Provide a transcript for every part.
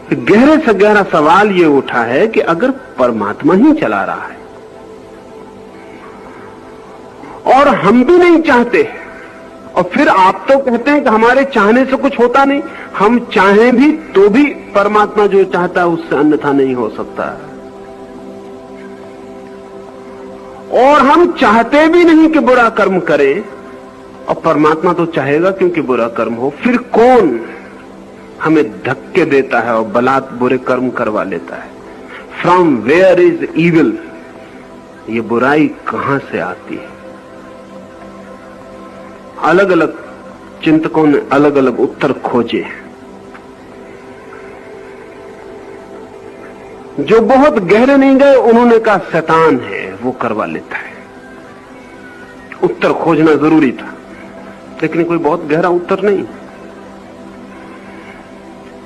गहरे से गहरा सवाल ये उठा है कि अगर परमात्मा ही चला रहा है और हम भी नहीं चाहते, और फिर आप तो कहते हैं कि हमारे चाहने से कुछ होता नहीं, हम चाहें भी तो भी परमात्मा जो चाहता है उससे अन्यथा नहीं हो सकता, और हम चाहते भी नहीं कि बुरा कर्म करें और परमात्मा तो चाहेगा क्योंकि बुरा कर्म हो। फिर कौन हमें धक्के देता है और बलात् बुरे कर्म करवा लेता है? फ्रॉम वेयर इज इविल, ये बुराई कहां से आती है? अलग अलग चिंतकों ने अलग अलग उत्तर खोजे। जो बहुत गहरे नहीं गए उन्होंने कहा शैतान है, वो करवा लेता है। उत्तर खोजना जरूरी था, लेकिन कोई बहुत गहरा उत्तर नहीं।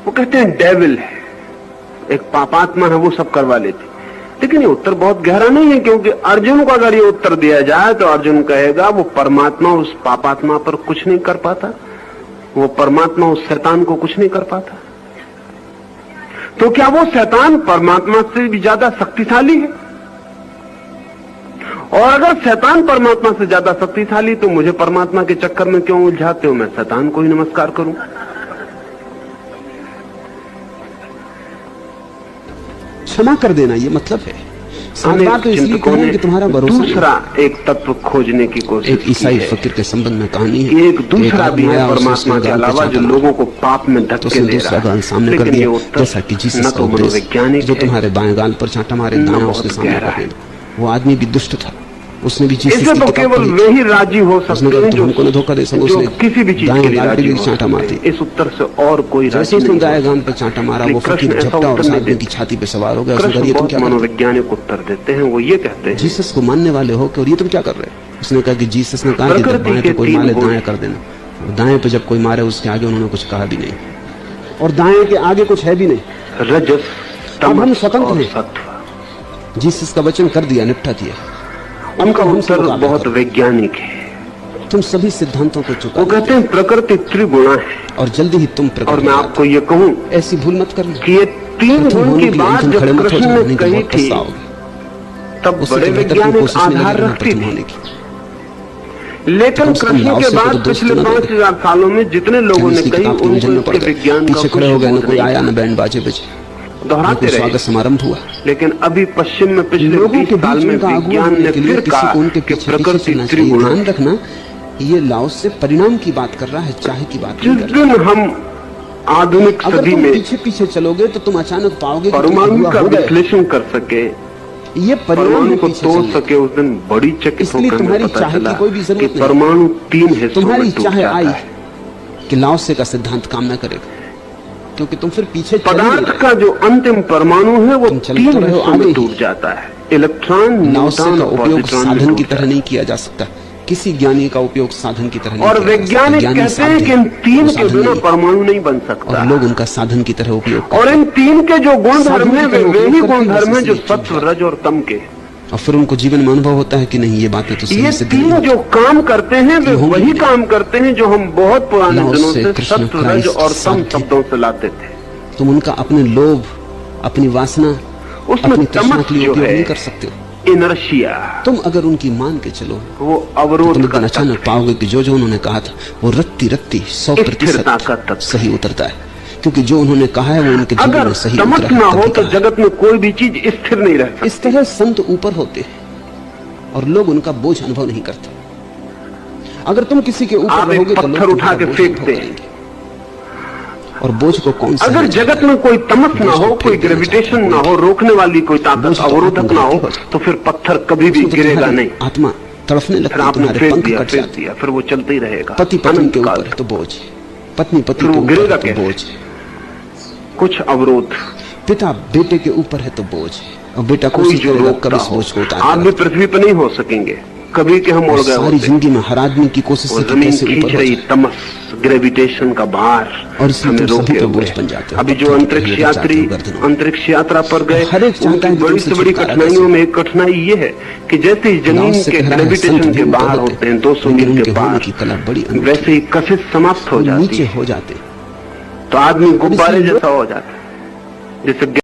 वो कहते हैं डेविल है, एक पापात्मा है, वो सब करवा लेती। लेकिन ये उत्तर बहुत गहरा नहीं है, क्योंकि अर्जुन को अगर ये उत्तर दिया जाए तो अर्जुन कहेगा वो परमात्मा उस पापात्मा पर कुछ नहीं कर पाता, वो परमात्मा उस शैतान को कुछ नहीं कर पाता। तो क्या वो शैतान परमात्मा से भी ज्यादा शक्तिशाली है? और अगर शैतान परमात्मा से ज्यादा शक्तिशाली तो मुझे परमात्मा के चक्कर में क्यों उलझाते हो? मैं शैतान को ही नमस्कार करूं। क्षमा कर देना ये मतलब है। बात तो इसलिए कहूं कि तुम्हारा भरोसा दूसरा एक तत्व खोजने की कोशिश। एक ईसाई फकीर के संबंध में कहानी है। एक दूसरा भी है परमात्मा के अलावा जो लोगों को पाप में धक्के दे रहा है। सामने कर दिया, जैसा कि जीसस का उपदेश, जो तुम्हारे बाएं गाल पर चांटा मारे दायां उसके सामने कर देना। वो आदमी भी दुष्ट था, उसने भी जीसस की तो केवल वे ही राजी हो सकते हैं जो हमको न धोखा दे सको। उसने किसी भी चीज के लिए राजी हो चांटा मारती। इस उत्तर से और कोई राजी नहीं। उसने दाएं गाल पर चांटा मारा, वो फकीर झपटा और उस आदमी की छाती पे सवार हो गया। उसने कहा ये तुम क्या कर रहे हो? मनोवैज्ञानिक उत्तर देते हैं, वो ये कहते हैं जीसस को मानने वाले हो कि और ये तुम क्या कर रहे हो? उसने कहा कि जीसस ने कहा कि बाएं पे कोई मारे दाएं कर देना। दाएं पे जब कोई मारे उसके आगे उन्होंने कुछ कहा भी नहीं, और दाएं के आगे कुछ है भी नहीं। रजस, अब हम स्वतंत्र हैं। जीसस का वचन कर दिया, निपटा दिया। उनका उत्तर बहुत वैज्ञानिक है। तुम सभी सिद्धांतों को चुका। वो कहते हैं प्रकृति त्रिगुणा है, और जल्दी ही तुम प्रकृति। और मैं आपको ये कहूं, ऐसी भूल मत करना कि ये तीन गुण की बात जब कृष्ण ने कही थी तब बड़े वैज्ञानिक आधार रखती थी। लेकिन कृष्ण के बाद पिछले 5000 सालों में जितने लोगों ने कही उनको विज्ञान पीछे खड़े हो गए, न कोई आया न बैंड बाजे बजे, दोहराते रहे। स्वागत समारंभ हुआ। लेकिन अभी पश्चिम में पिछले 20 साल में विज्ञान ने फिर कहा कि प्रकृति त्रिगुण। ध्यान रखना, ये लाओस से परिणाम की बात कर रहा है, चाहे की बात नहीं कर रहा। जिस दिन हम आधुनिक सदी में पीछे पीछे चलोगे तो तुम अचानक पाओगे परमाणु का विश्लेषण कर सके, ये परमाणु को तोड़ सके, उस दिन बड़ी चकित होकर पता चला कि परमाणु 3 हिस्सों में टूट जाता है। कि लाओस का सिद्धांत काम न करेगा, क्योंकि तुम फिर पीछे पदार्थ का जो अंतिम परमाणु है वो 3 हिस्सों में टूट जाता है। इलेक्ट्रॉन, न्यूट्रॉन का उपयोग साधन की तरह नहीं किया जा सकता। किसी ज्ञानी का उपयोग साधन की तरह नहीं। और वैज्ञानिक कहते हैं कि इन 3 के बिना परमाणु नहीं बन सकता, और लोग उनका साधन की तरह उपयोग। और इन 3 के जो गुण धर्म है वे ही गुण धर्म है जो सत्व, रज और तम के। और फिर उनको जीवन में अनुभव होता है कि नहीं, ये बातें तो सही से 3 जो काम करते हैं वे वही काम करते हैं जो हम बहुत पुराने दिनों से सत्व, रज और तम शब्दों से लाते थे। तुम उनका अपने लोभ, अपनी वासना, उसमें तमस जो है, नहीं कर सकते हो। इनर्शिया, तुम अगर उनकी मान के चलो वो अवरोध का अचानक पाओगे कि जो उन्होंने कहा था वो रत्ती 100% सही उतरता है, क्योंकि जो उन्होंने कहा है वो उनके जीवन में सही उतरा है। तमस ना हो तो जगत में कोई भी चीज स्थिर नहीं रह सकती। इस तरह संत ऊपर होते हैं और लोग उनका बोझ अनुभव नहीं करते। अगर तुम किसी के ऊपर रहोगे तो पत्थर उठा के फेंकते हैं, और बोझ को कौन सा? अगर जगत में कोई तमस ना हो, कोई ग्रेविटेशन ना हो, रोकने वाली कोई ताकत, अवरोधक ना हो, तो फिर पत्थर कभी भी गिरेगा नहीं। आत्मा तड़फने लगती है, तुम्हारे पंख कट जाते हैं, फिर वो चलते ही रहेगा। पति पत्नी के ऊपर है तो बोझ, पत्नी पति के ऊपर है तो बोझ, कुछ अवरोध, पिता बेटे के ऊपर है तो बोझ, और बेटा कोशिश करेगा कभी इस बोझ को उतारेगा। आप भी पृथ्वी पर नहीं हो सकेंगे कभी के हम उड़ गए। सारी जिंदगी में हर आदमी की कोशिश से जमीन खींच रही तमस, ग्रेविटेशन का भार, और हमें रोके बोझ बन जाते हैं। अभी जो अंतरिक्ष यात्री अंतरिक्ष यात्रा पर गए, उनकी बड़ी से बड़ी कठिनाइयों में एक कठिनाई ये है कि जैसे ही जमीन के ग्रेविटेशन के बाहर होते हैं 200 मील के पार, वैसे ही कशिश समाप्त हो जाती है, हो जाते, तो आदमी गुब्बारे जैसा हो जाता है। जैसे